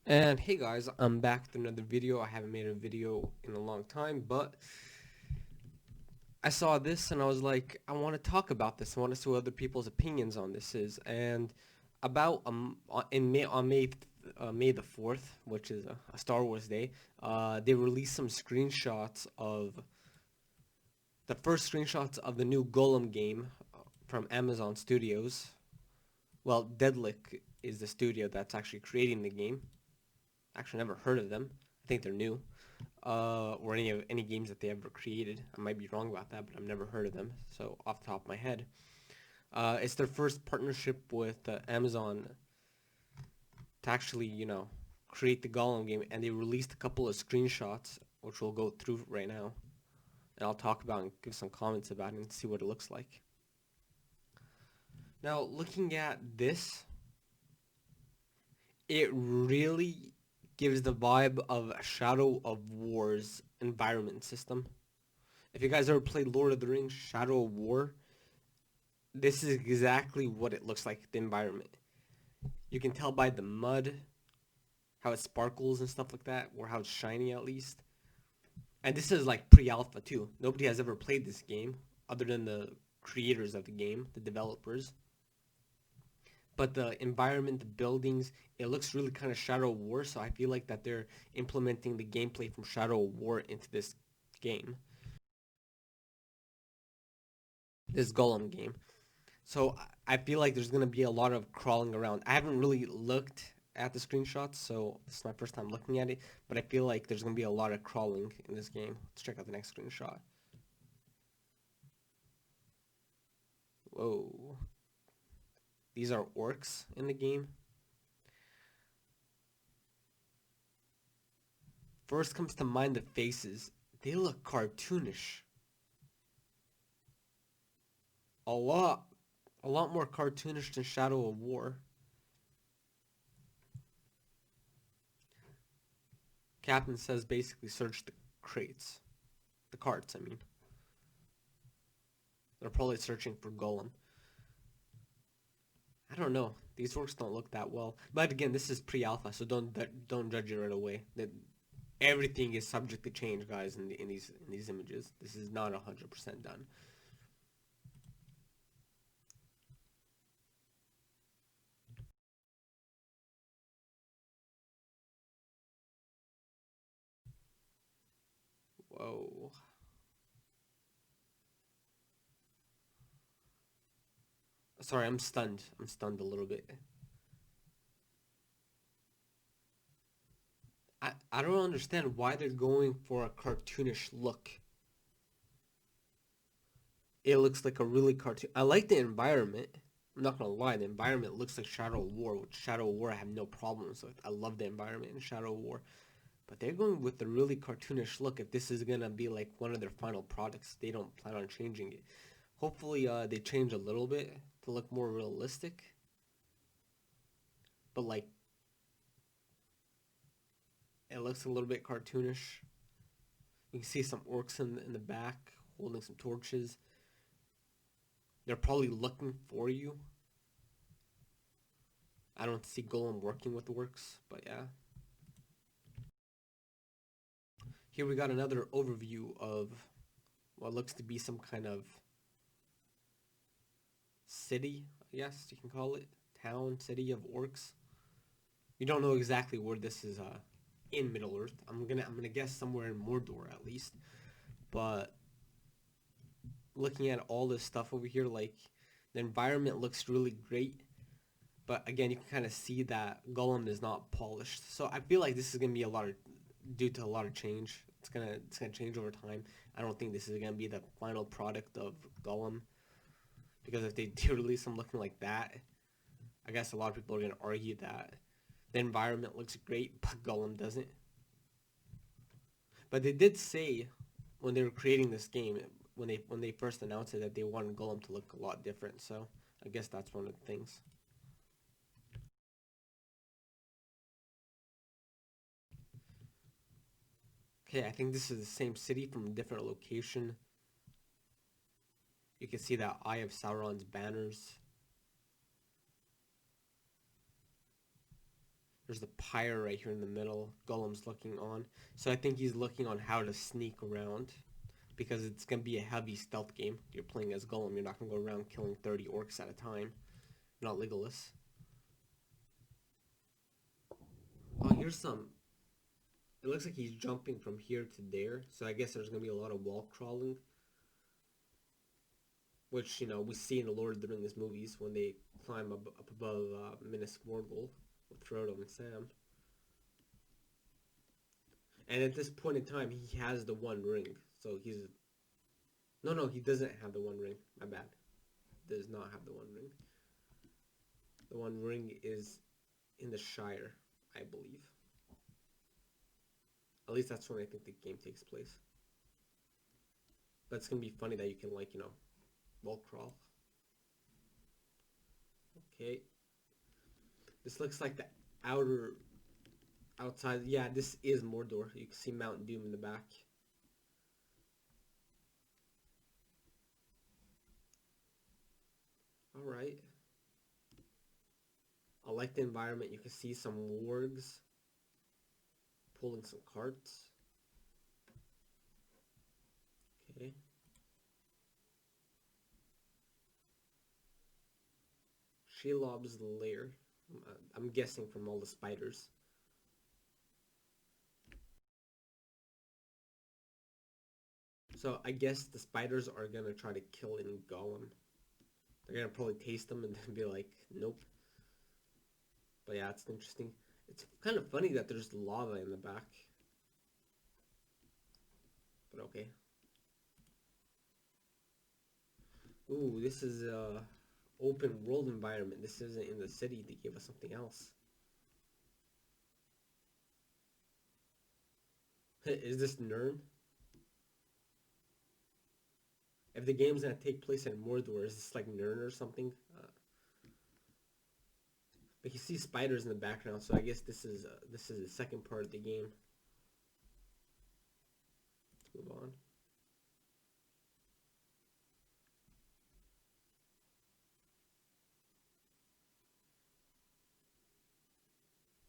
And hey guys, I'm back with another video. I haven't made a video in a long time, but I saw this and I was like, I want to talk about this. I want to see what other people's opinions on this is. And about in May on May the 4th, which is a Star Wars day, they released some screenshots of the first screenshots of the new Gollum game from Amazon Studios. Well, Deadlick is the studio that's actually creating the game. Actually, never heard of them. I think they're new. Or any games that they ever created. I might be wrong about that, but I've never heard of them. So off the top of my head, it's their first partnership with Amazon to actually, create the Gollum game, and they released a couple of screenshots, which we'll go through right now, and I'll talk about and give some comments about it and see what it looks like. Now, looking at this, it really gives the vibe of Shadow of War's environment system. If you guys ever played Lord of the Rings Shadow of War, this is exactly what it looks like, the environment. You can tell by the mud, how it sparkles and stuff like that, or how it's shiny at least. And this is like pre-alpha too. Nobody has ever played this game, other than the creators of the game, the developers. But the environment, the buildings, it looks really kind of Shadow of War, so I feel like that they're implementing the gameplay from Shadow of War into this game. This Gollum game. So I feel like there's gonna be a lot of crawling around. I haven't really looked at the screenshots, so this is my first time looking at it. But I feel like there's gonna be a lot of crawling in this game. Let's check out the next screenshot. Whoa, these are orcs in the game. First comes to mind the faces. They look cartoonish. A lot, a lot more cartoonish than Shadow of War. Captain says basically search the crates, the carts. I mean, they're probably searching for Gollum. I don't know. These orcs don't look that well. But again, this is pre-alpha, so don't judge it right away. That everything is subject to change, guys. In these images, this is not 100% done. Whoa. Sorry, I'm stunned. I'm stunned a little bit. I don't understand why they're going for a cartoonish look. It looks like a really cartoon. I like the environment. I'm not gonna lie, the environment looks like Shadow of War, which Shadow of War I have no problems with. I love the environment in Shadow of War. But they're going with a really cartoonish look. If this is gonna be like one of their final products, they don't plan on changing it. Hopefully, they change a little bit to look more realistic. But like, it looks a little bit cartoonish. You can see some orcs in the back holding some torches. They're probably looking for you. I don't see Golem working with the orcs, but yeah. Here we got another overview of what looks to be some kind of city, I guess you can call it. Town, city of orcs. You don't know exactly where this is in Middle Earth. I'm gonna guess somewhere in Mordor at least. But looking at all this stuff over here, like the environment looks really great. But again, you can kind of see that Gollum is not polished. So I feel like this is gonna be a lot of due to a lot of change. It's gonna change over time. I don't think this is gonna be the final product of Gollum, because if they do release them looking like that, I guess a lot of people are gonna argue that the environment looks great, but Gollum doesn't. But they did say when they were creating this game, when they first announced it, that they wanted Gollum to look a lot different. So I guess that's one of the things. Okay, I think this is the same city from a different location. You can see that Eye of Sauron's banners. There's the pyre right here in the middle. Gollum's looking on. So I think he's looking on how to sneak around. Because it's going to be a heavy stealth game. You're playing as Gollum. You're not going to go around killing 30 orcs at a time. Not Legolas. Oh, here's some. It looks like he's jumping from here to there. So I guess there's going to be a lot of wall crawling. Which, you know, we see in the Lord of the Rings movies when they climb up above Minas Morgul with Frodo and Sam. And at this point in time, he has the One Ring. So he's... No, he doesn't have the One Ring. My bad. Does not have the One Ring. The One Ring is in the Shire, I believe. At least that's when I think the game takes place. But it's going to be funny that you can, like, you know, wall crawl. Okay. This looks like the outside. Yeah, this is Mordor. You can see Mount Doom in the back. Alright. I like the environment. You can see some wargs pulling some carts. Okay. Shelob's lair. I'm guessing from all the spiders. So I guess the spiders are gonna try to kill in Gollum. They're gonna probably taste them and then be like, nope. But yeah, it's interesting. It's kind of funny that there's lava in the back. But okay. Ooh, this is a open world environment. This isn't in the city. They gave us something else. Is this Nirn? If the game's gonna take place in Mordor, is this like Nirn or something? But you see spiders in the background, so I guess this is the second part of the game. Let's move on.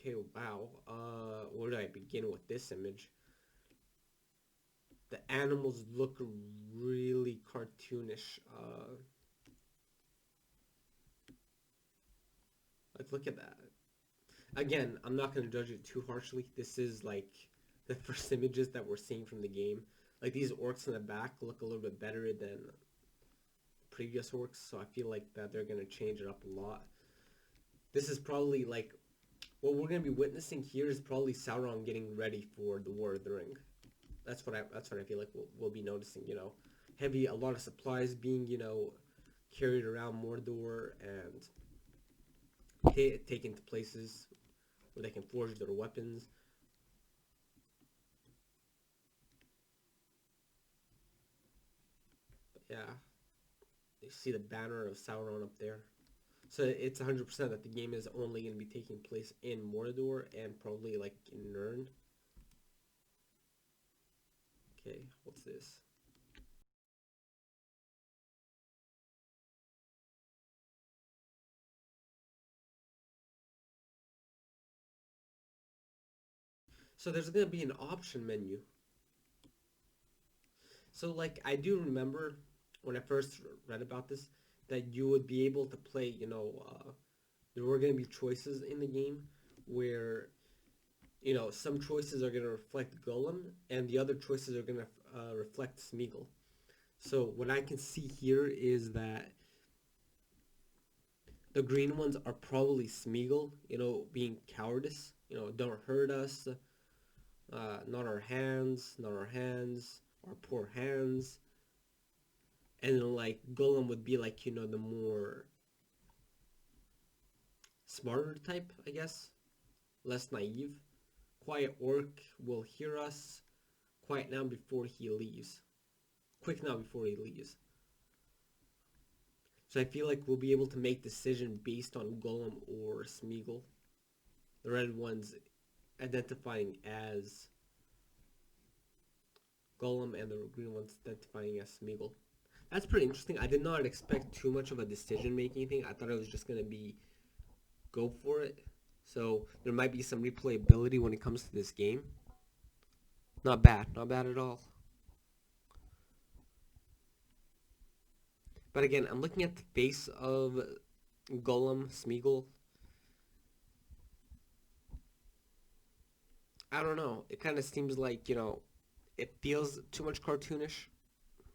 Okay, wow. Where do I begin with this image? The animals look really cartoonish. Like, look at that. Again, I'm not going to judge it too harshly. This is like the first images that we're seeing from the game. Like, these orcs in the back look a little bit better than previous orcs, so I feel like that they're going to change it up a lot. This is probably like what we're going to be witnessing here is probably Sauron getting ready for the War of the Ring. That's what I feel like we'll be noticing. You know, a lot of supplies being, you know, carried around Mordor and taken to places where they can forge their weapons. But yeah, you see the banner of Sauron up there. So it's 100% that the game is only going to be taking place in Mordor and probably like in Nirn. Okay, what's this? So there's going to be an option menu. So like I do remember when I first read about this that you would be able to play, you know, there were going to be choices in the game where, you know, some choices are going to reflect Gollum and the other choices are going to reflect Smeagol. So what I can see here is that the green ones are probably Smeagol, you know, being cowardice. You know, don't hurt us, not our hands, not our hands, our poor hands. And then, like, Gollum would be like, you know, the more smarter type, I guess. Less naive. Quiet orc will hear us. Quiet now before he leaves. Quick now before he leaves. So I feel like we'll be able to make decision based on Gollum or Smeagol. The red ones identifying as Gollum and the green ones identifying as Smeagol. That's pretty interesting. I did not expect too much of a decision making thing. I thought it was just gonna be go for it. So there might be some replayability when it comes to this game. Not bad. Not bad at all. But again, I'm looking at the face of Gollum, Smeagol. I don't know. It kind of seems like, it feels too much cartoonish,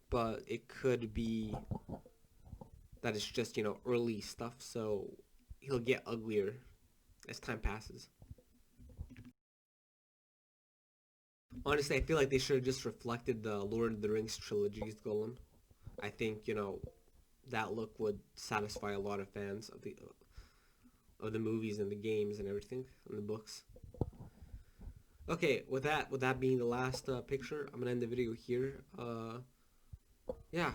but it could be that it's just, early stuff, so he'll get uglier as time passes. Honestly, I feel like they should have just reflected the Lord of the Rings trilogy's Gollum. I think, that look would satisfy a lot of fans of the movies and the games and everything and the books. Okay, with that being the last picture, I'm gonna end the video here. Yeah,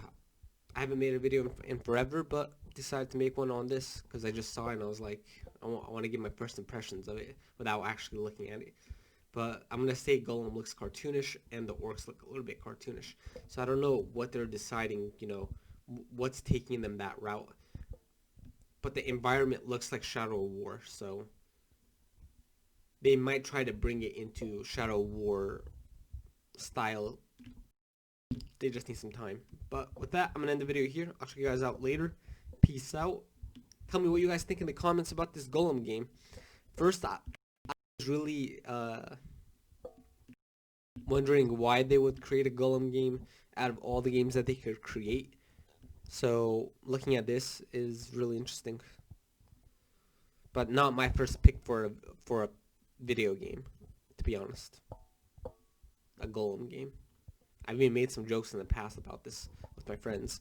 I haven't made a video in forever, but decided to make one on this because I just saw it and I was like, I want to give my first impressions of it without actually looking at it. But I'm gonna say Gollum looks cartoonish and the orcs look a little bit cartoonish. So I don't know what they're deciding, what's taking them that route. But the environment looks like Shadow War, so they might try to bring it into Shadow War style. They just need some time. But with that, I'm gonna end the video here. I'll check you guys out later. Peace out. Tell me what you guys think in the comments about this Gollum game. First, I was really wondering why they would create a Gollum game out of all the games that they could create. So looking at this is really interesting. But not my first pick for a video game, to be honest. A Gollum game. I've even made some jokes in the past about this with my friends.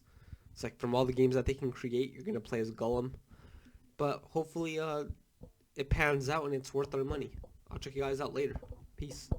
It's like from all the games that they can create, you're gonna play as Gollum. But hopefully it pans out and it's worth our money. I'll check you guys out later. Peace.